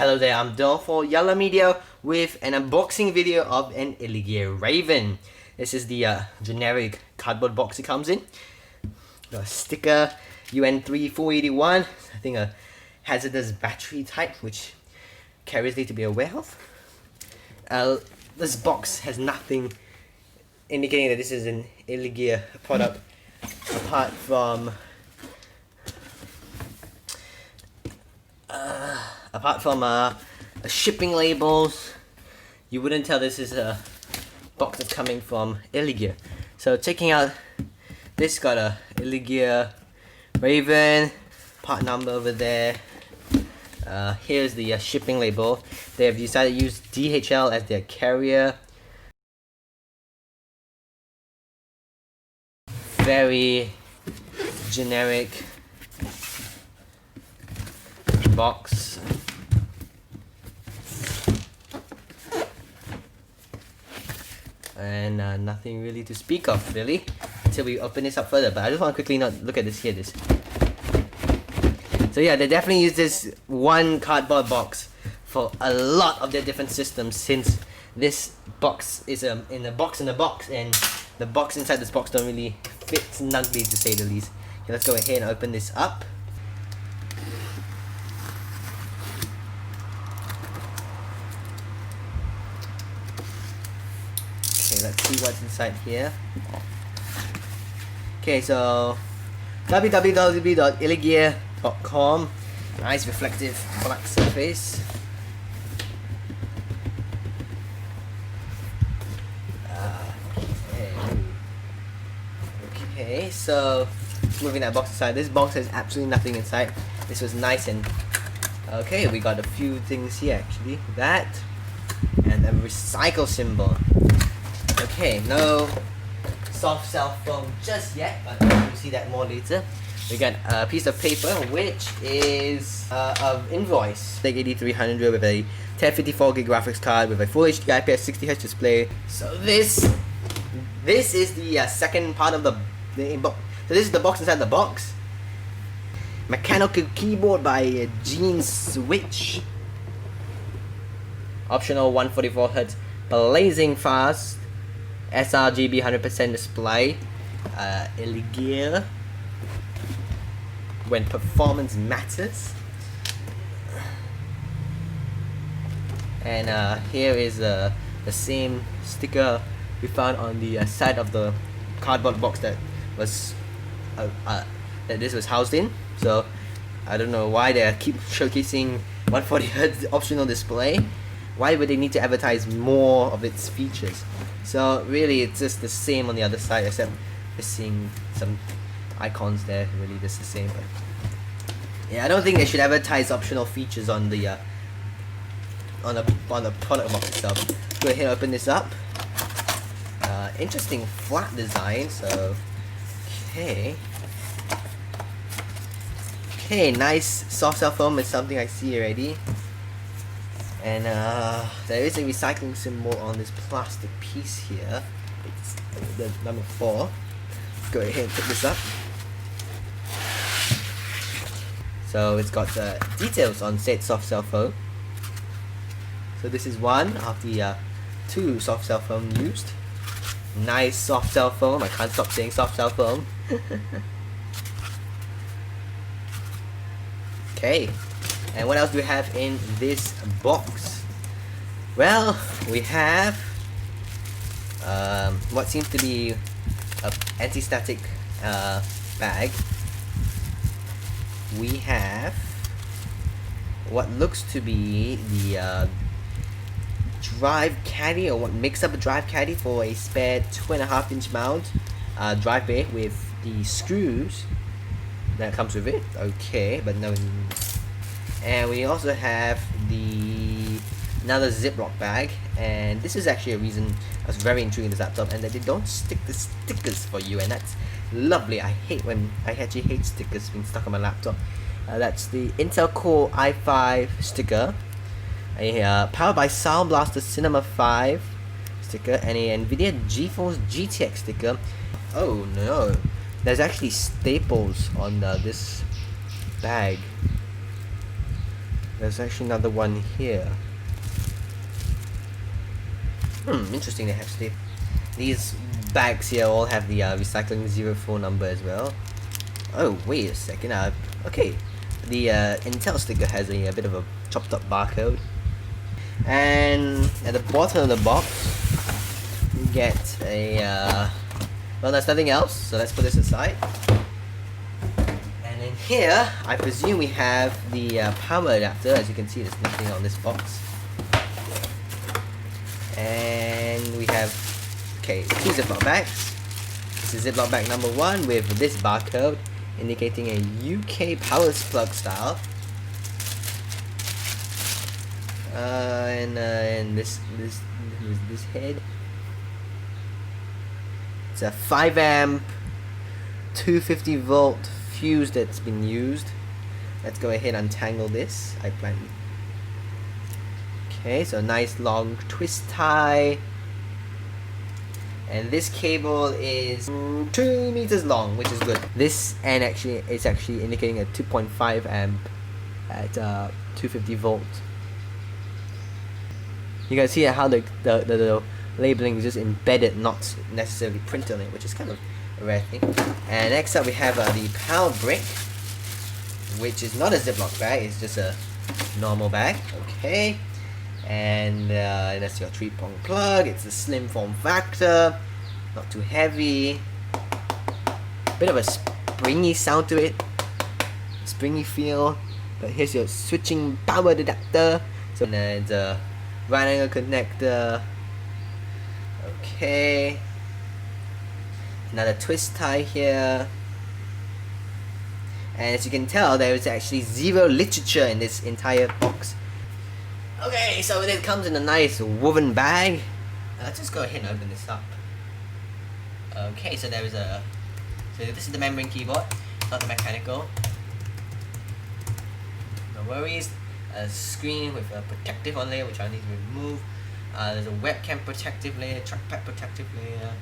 Hello there, I'm Dol for Yellow Media with an unboxing video of an Illegear Raven. This is the generic cardboard box it comes in. The sticker UN3481, I think a hazardous battery type, which carriers need to be aware of. This box has nothing indicating that this is an Illegear product apart from shipping labels. You wouldn't tell this is a box that's coming from Illegear. So checking out, this got a Illegear Raven, part number over there. Here's the shipping label. They have decided to use DHL as their carrier. Very generic box. And nothing really to speak of, really, until we open this up further. But I just want to quickly look at this here. So yeah, they definitely use this one cardboard box for a lot of their different systems, since this box is in a box in a box, and the box inside this box don't really fit snugly, to say the least. Okay, let's go ahead and open this up. Okay, let's see what's inside here. Okay, so www.illegear.com. Nice reflective black surface. Okay, so moving that box aside, this box has absolutely nothing inside. This was nice and okay. We got a few things here actually. That and a recycle symbol. Okay, no soft cell foam just yet, but we'll see that more later. We got a piece of paper which is an invoice. Like 8300 with a 1054GB graphics card with a full HD IPS 60Hz display. So this is the second part of the box. So this is the box inside the box. Mechanical keyboard by Gene Switch. Optional 144Hz blazing fast sRGB 100% display. Illegear, when performance matters. And here is the same sticker we found on the side of the cardboard box that was that this was housed in. So I don't know why they keep showcasing 140Hz optional display. Why would they need to advertise more of its features? So really, it's just the same on the other side, except missing some icons there. Really, just the same. But yeah, I don't think they should advertise optional features on the product box itself. Go ahead and open this up. Interesting flat design. So okay, nice soft cell foam is something I see already. And there is a recycling symbol on this plastic piece here. It's the number 4. Go ahead and pick this up. So it's got details on said soft cell foam. So this is one of the 2 soft cell foam used. Nice soft cell foam. I can't stop saying soft cell foam. Okay. And what else do we have in this box? Well, we have what seems to be an anti-static bag. We have what looks to be the drive caddy, or what makes up a drive caddy for a spare 2.5-inch mount drive bay with the screws that comes with it. Okay, but no. And we also have another Ziploc bag, and this is actually a reason I was very intrigued in this laptop, and that they don't stick the stickers for you, and that's lovely. I actually hate stickers being stuck on my laptop. That's the Intel Core i5 sticker, a powered by Sound Blaster Cinema 5 sticker, and a Nvidia GeForce GTX sticker. Oh no, there's actually staples on this bag. There's actually another one here. Interesting they have sleep. These bags here all have the recycling 04 number as well. Oh, wait a second. Okay. The Intel sticker has a bit of a chopped up barcode. And at the bottom of the box, you get a, well, there's nothing else, so let's put this aside. And in here, I presume we have the power adapter. As you can see, there's nothing on this box. And we have, okay, 2 Ziploc bags. This is Ziploc bag number 1 with this barcode indicating a UK power plug style. And this head. It's a 5 amp 250 volt fuse that's been used. Let's go ahead and untangle this. I plan. Okay, so nice long twist tie. And this cable is 2 meters long, which is good. This end actually is indicating a 2.5 amp at 250 volt. You can see how the labeling is just embedded, not necessarily printed on it, which is kind of a rare thing. And next up we have the power brick, which is not a Ziploc bag, it's just a normal bag. Okay. And that's your 3-prong plug. It's a slim form factor, not too heavy. Bit of a springy sound to it, springy feel. But here's your switching power adapter. So and a right angle connector. Okay. Another twist tie here. And as you can tell, there is actually 0 literature in this entire box. Okay, so it comes in a nice woven bag. Let's just go ahead and open this up. Okay, so there is so this is the membrane keyboard, not the mechanical. No worries. A screen with a protective on layer, which I need to remove. There's a webcam protective layer, trackpad protective layer.